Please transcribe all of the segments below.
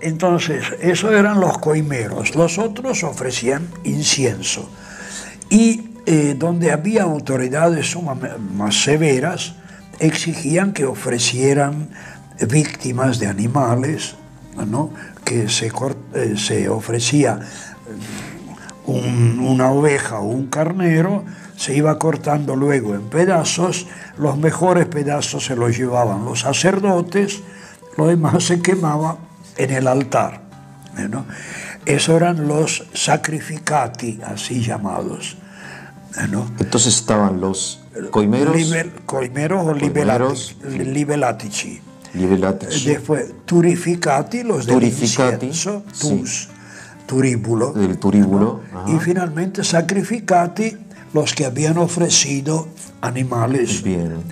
entonces, esos eran los coimeros. Los otros ofrecían incienso. Y donde había autoridades más severas, exigían que ofrecieran víctimas de animales, ¿no? Que se ofrecía una oveja o un carnero, se iba cortando luego en pedazos, los mejores pedazos se los llevaban los sacerdotes, lo demás se quemaba en el altar, ¿no? Esos eran los sacrificati, así llamados, ¿no? Entonces estaban los coimeros, coimeros o libellatici. Después turificati, los del incienso, turíbulo, del turíbulo, ¿no? Y finalmente sacrificati, los que habían ofrecido animales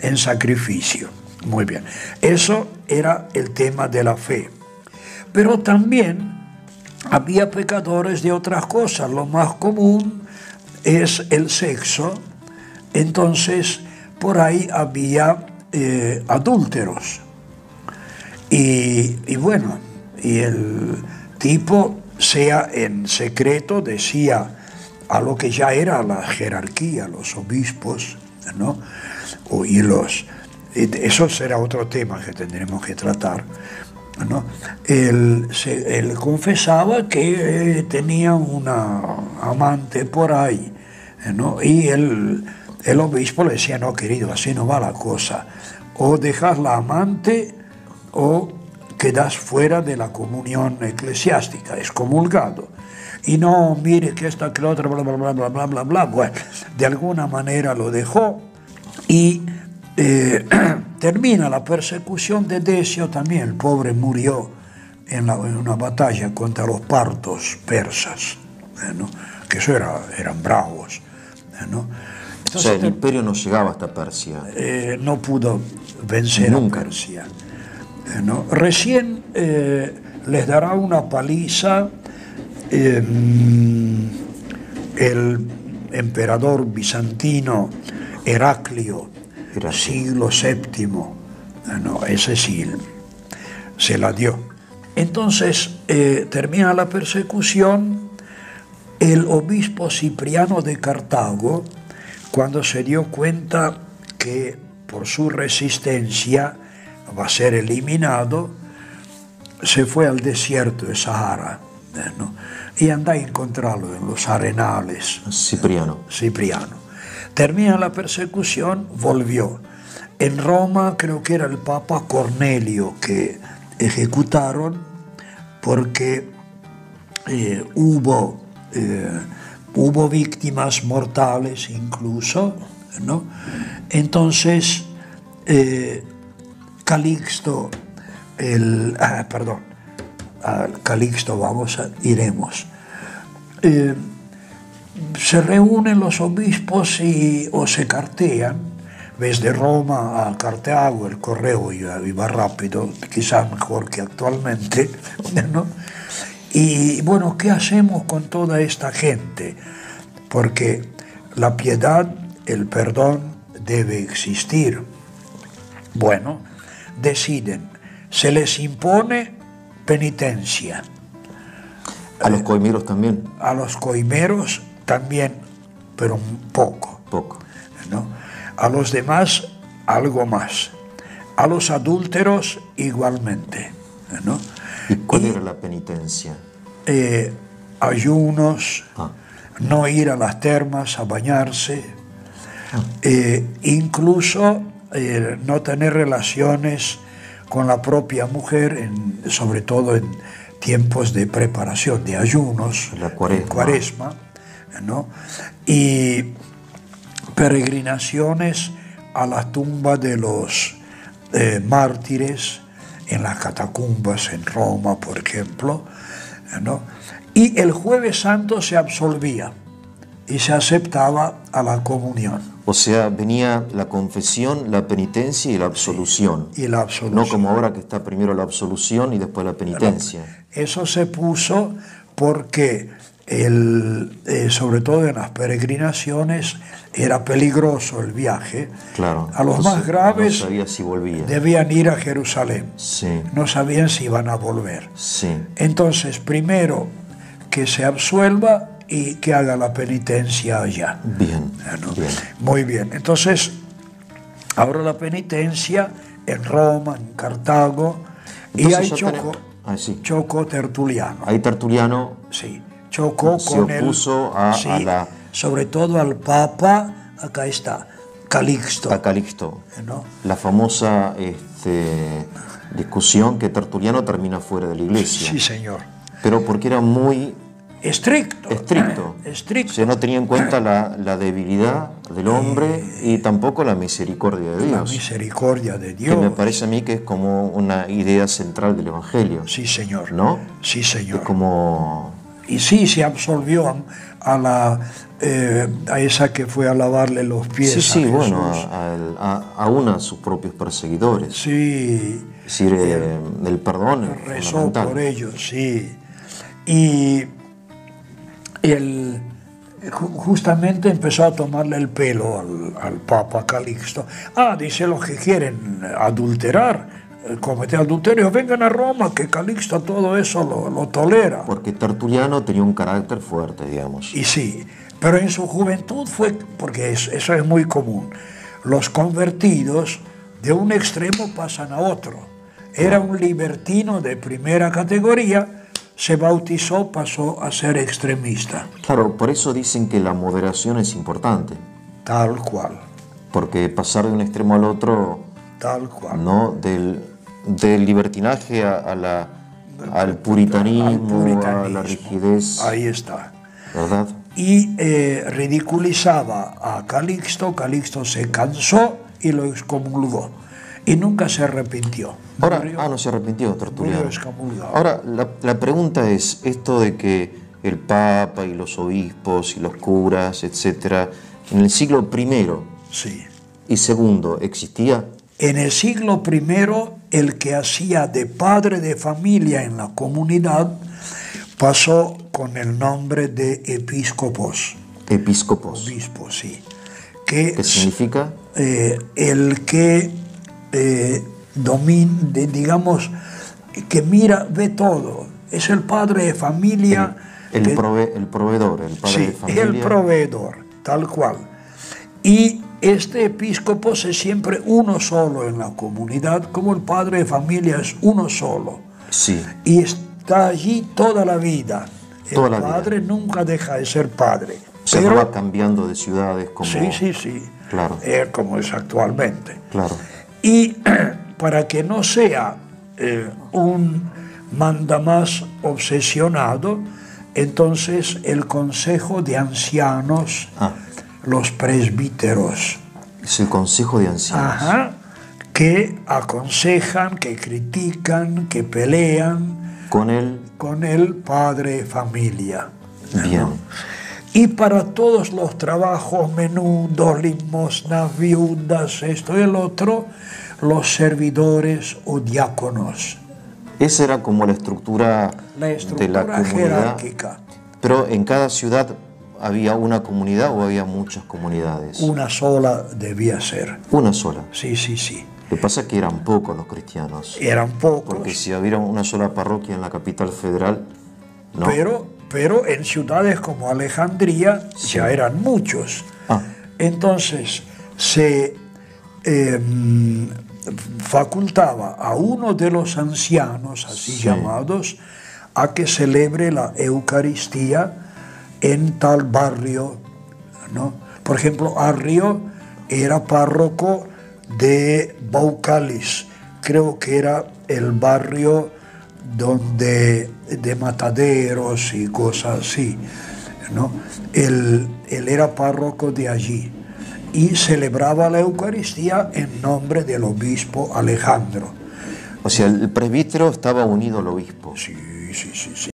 en sacrificio. Muy bien, eso era el tema de la fe. Pero también había pecadores de otras cosas. Lo más común es el sexo. Entonces, por ahí había adúlteros. Y bueno, y el tipo, sea en secreto, decía a lo que ya era la jerarquía, los obispos, ¿no? Eso será otro tema que tendremos que tratar, ¿no? Él confesaba que tenía una amante por ahí, ¿no? Y el obispo le decía: no, querido, así no va la cosa, o dejas la amante o quedas fuera de la comunión eclesiástica, excomulgado. Y no, mire que esta, que la otra, bla, bla, bla, bla, bla, bla, bla. Bueno, de alguna manera lo dejó y termina la persecución de Decio también. El pobre murió en una batalla contra los partos persas, ¿no? Que eso eran bravos, ¿no? Entonces, o sea, el imperio no llegaba hasta Persia. No pudo vencer nunca a Persia, ¿no? Recién les dará una paliza el emperador bizantino Heraclio, siglo VII, no, ese sí, se la dio. Entonces termina la persecución. El obispo Cipriano de Cartago, cuando se dio cuenta que por su resistencia va a ser eliminado, se fue al desierto de Sahara, ¿no? Y anda a encontrarlo en los arenales. Cipriano. Termina la persecución, volvió. En Roma creo que era el Papa Cornelio que ejecutaron porque hubo víctimas mortales incluso, ¿no? Entonces Calixto, iremos. Se reúnen los obispos o se cartean. Desde Roma a Cartago el correo iba rápido, quizás mejor que actualmente, ¿no? Y bueno, ¿qué hacemos con toda esta gente? Porque la piedad, el perdón debe existir. Bueno, deciden, se les impone penitencia. ¿A los coimeros también? A los coimeros también, pero poco, ¿no? A los demás, algo más. A los adúlteros, igualmente, ¿no? ¿Y cuál era la penitencia? Ayunos, no ir a las termas a bañarse, incluso no tener relaciones con la propia mujer, sobre todo en tiempos de preparación, de ayunos, la cuaresma, ¿no? Y peregrinaciones a la tumba de los mártires, en las catacumbas en Roma, por ejemplo, ¿no? Y el Jueves Santo se absolvía y se aceptaba a la comunión. O sea, venía la confesión, la penitencia y la absolución. Sí, y la absolución. No como ahora que está primero la absolución y después la penitencia. Eso se puso porque sobre todo en las peregrinaciones, era peligroso el viaje. Claro. A los más graves no sabía si volvía. debían ir a Jerusalén. Sí. No sabían si iban a volver. Sí. Entonces, primero que se absuelva y que haga la penitencia allá. Bien, ¿No? bien. Muy bien. Entonces, ahora la penitencia en Roma, en Cartago, y Entonces ahí ya chocó, sí. chocó Tertuliano. Ahí Tertuliano Sí, chocó se con opuso sí, a la... sobre todo al Papa, acá está, Calixto. a Calixto. ¿No? La famosa discusión que Tertuliano termina fuera de la iglesia. Sí, señor. Pero porque era muy estricto. O sea, no tenía en cuenta la debilidad del hombre y tampoco la misericordia de Dios. La misericordia de Dios. Que me parece a mí que es como una idea central del Evangelio. Sí, señor. ¿No? Sí, señor. Es como... Y sí, se absolvió a esa que fue a lavarle los pies. Sí, sí, a bueno, Jesús. aún a sus propios perseguidores. Sí. Es decir, el perdón es rezó fundamental. por ellos, sí. Y él justamente empezó a tomarle el pelo al Papa Calixto. Dice, los que quieren adulterar, cometer adulterio, vengan a Roma, que Calixto todo eso lo tolera. Porque Tertuliano tenía un carácter fuerte, digamos. Y sí, pero en su juventud fue, porque eso es muy común, los convertidos de un extremo pasan a otro. Era un libertino de primera categoría, se bautizó, pasó a ser extremista. Claro, por eso dicen que la moderación es importante. Tal cual. Porque pasar de un extremo al otro, Tal cual. ¿no? Del libertinaje al puritanismo, a la rigidez. Ahí está. ¿Verdad? Y ridiculizaba a Calixto. Calixto se cansó y lo excomulgó. Y nunca se arrepintió. Ahora, no se arrepintió Tertuliano. Murió excomulgado. Ahora, la pregunta es, esto de que el Papa y los obispos y los curas, etcétera, en el siglo I Sí. y II, ¿existía? En el siglo I, el que hacía de padre de familia en la comunidad pasó con el nombre de episcopos. Episcopos. Obispo, sí. ¿Qué significa? El que digamos, que mira, ve todo. Es el padre de familia. El proveedor, el padre de familia. El proveedor, tal cual. Y este episcopo es siempre uno solo en la comunidad, como el padre de familia es uno solo. Sí. Y está allí toda la vida. Toda el la padre vida. Nunca deja de ser padre. Se va cambiando de ciudades como... Sí. Claro. Como es actualmente. Claro. Y para que no sea un mandamás obsesionado, entonces el consejo de ancianos, los presbíteros. Es el consejo de ancianos. Ajá, que aconsejan, que critican, que pelean con el padre de familia. Bien. ¿No? Y para todos los trabajos, menudos, limosnas, viudas, esto y el otro, los servidores o diáconos. Esa era como la estructura de la comunidad jerárquica. Pero en cada ciudad había una comunidad o había muchas comunidades. Una sola debía ser. Una sola. Sí. Lo que pasa es que eran pocos los cristianos. Eran pocos. Porque si hubiera una sola parroquia en la capital federal, no. Pero en ciudades como Alejandría ya eran muchos. Entonces se facultaba a uno de los ancianos, así llamados, a que celebre la Eucaristía en tal barrio, ¿no? Por ejemplo, Arrio era párroco de Baucalis, creo que era el barrio de mataderos y cosas así, ¿no? Él era párroco de allí y celebraba la Eucaristía en nombre del obispo Alejandro. O sea, el presbítero estaba unido al obispo. Sí.